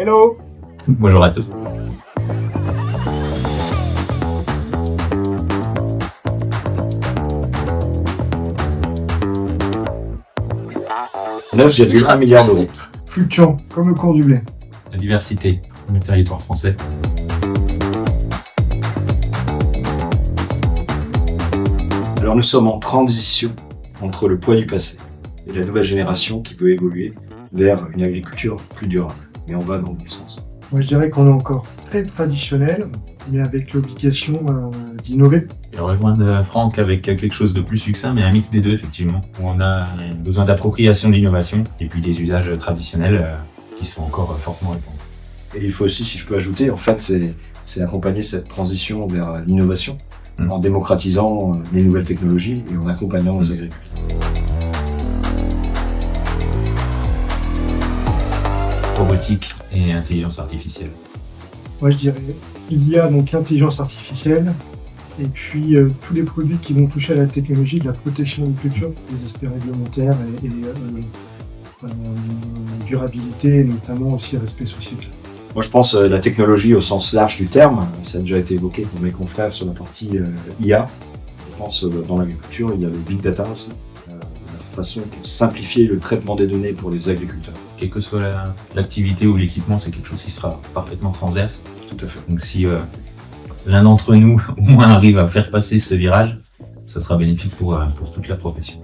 Hello! Bonjour à tous. « 9,1 milliards d'euros. Fluctuant, comme le cours du blé. La diversité du territoire français. Alors nous sommes en transition entre le poids du passé et la nouvelle génération qui veut évoluer vers une agriculture plus durable. Mais on va dans le bon sens. Moi je dirais qu'on est encore très traditionnel, mais avec l'obligation d'innover. Et rejoindre Franck avec quelque chose de plus succinct, mais un mix des deux effectivement, où on a besoin d'appropriation de l'innovation et puis des usages traditionnels qui sont encore fortement répandus. Et il faut aussi, si je peux ajouter, en fait, c'est accompagner cette transition vers l'innovation en démocratisant les nouvelles technologies et en accompagnant nos agriculteurs. Robotique et intelligence artificielle. Moi je dirais, il y a donc l'intelligence artificielle et puis tous les produits qui vont toucher à la technologie de la protection de culture, les aspects réglementaires et durabilité et notamment aussi respect sociétal. Moi je pense la technologie au sens large du terme, ça a déjà été évoqué par mes confrères sur la partie IA. Je pense dans l'agriculture, il y a le big data aussi, la façon de simplifier le traitement des données pour les agriculteurs. Quelle que soit l'activité ou l'équipement, c'est quelque chose qui sera parfaitement transverse. Tout à fait. Donc si l'un d'entre nous au moins arrive à faire passer ce virage, ça sera bénéfique pour toute la profession.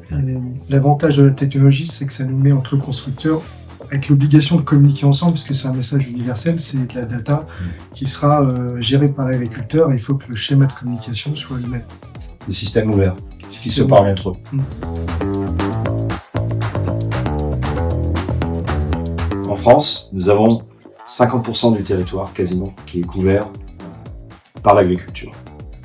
L'avantage de la technologie, c'est que ça nous met entre constructeurs avec l'obligation de communiquer ensemble, parce que c'est un message universel, c'est de la data qui sera gérée par l'agriculteur et il faut que le schéma de communication soit le même. Des systèmes ouverts, qui se parlent entre eux. En France, nous avons 50% du territoire quasiment qui est couvert par l'agriculture.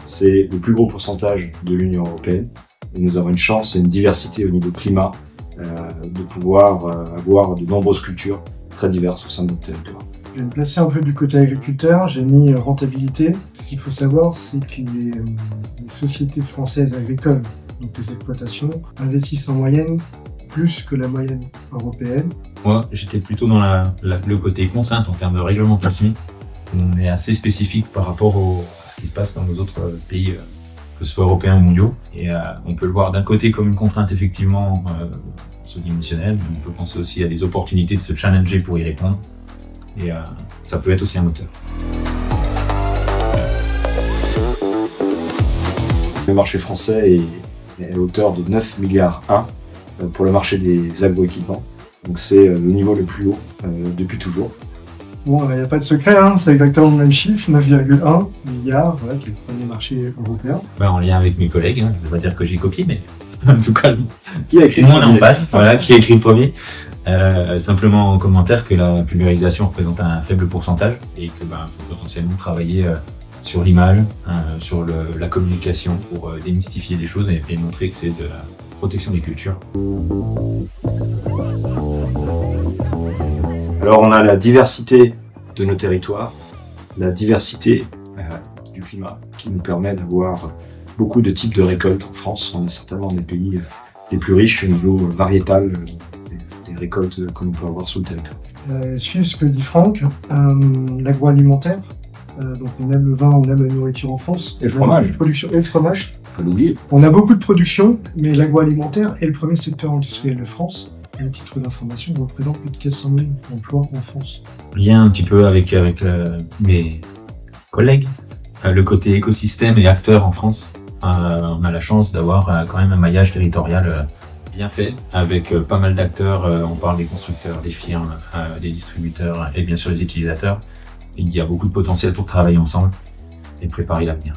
C'est le plus gros pourcentage de l'Union européenne et nous avons une chance et une diversité au niveau climat de pouvoir avoir de nombreuses cultures très diverses au sein de notre territoire. Je vais me placer un peu du côté agriculteur, j'ai mis rentabilité. Ce qu'il faut savoir, c'est que les sociétés françaises agricoles, donc les exploitations, investissent en moyenne plus que la moyenne européenne. Moi, j'étais plutôt dans le côté contrainte en termes de réglementation. On est assez spécifique par rapport à ce qui se passe dans nos autres pays, que ce soit européens ou mondiaux. Et on peut le voir d'un côté comme une contrainte effectivement dimensionnelle, mais on peut penser aussi à des opportunités de se challenger pour y répondre. Et ça peut être aussi un moteur. Le marché français est à hauteur de 9,1 milliards pour le marché des agroéquipements. Donc c'est le niveau le plus haut depuis toujours. Bon, il n'y a pas de secret, hein, c'est exactement le même chiffre, 9,1 milliards, voilà, qui est le premier marché européen. En lien avec mes collègues, je ne vais pas dire que j'ai copié, mais en tout cas, qui a écrit tout le monde en face, voilà, qui a écrit le premier. Simplement en commentaire que la pulvérisation représente un faible pourcentage et que faut potentiellement travailler sur l'image, sur la communication pour démystifier les choses et montrer que c'est de la protection des cultures. Alors on a la diversité de nos territoires, la diversité du climat qui nous permet d'avoir beaucoup de types de récoltes en France. On est certainement un des pays les plus riches au niveau variétal des récoltes que l'on peut avoir sur le territoire. Suivre ce que dit Franck, l'agroalimentaire, donc on aime le vin, on aime la nourriture en France. Et le fromage. Et le fromage. Pas l'oublier. On a beaucoup de production, mais l'agroalimentaire est le premier secteur industriel de France. À titre d'information, on représente plus de 400 000 emplois en France. Lien un petit peu avec mes collègues, le côté écosystème et acteur en France. On a la chance d'avoir quand même un maillage territorial bien fait, avec pas mal d'acteurs. On parle des constructeurs, des firmes, des distributeurs et bien sûr des utilisateurs. Il y a beaucoup de potentiel pour travailler ensemble et préparer l'avenir.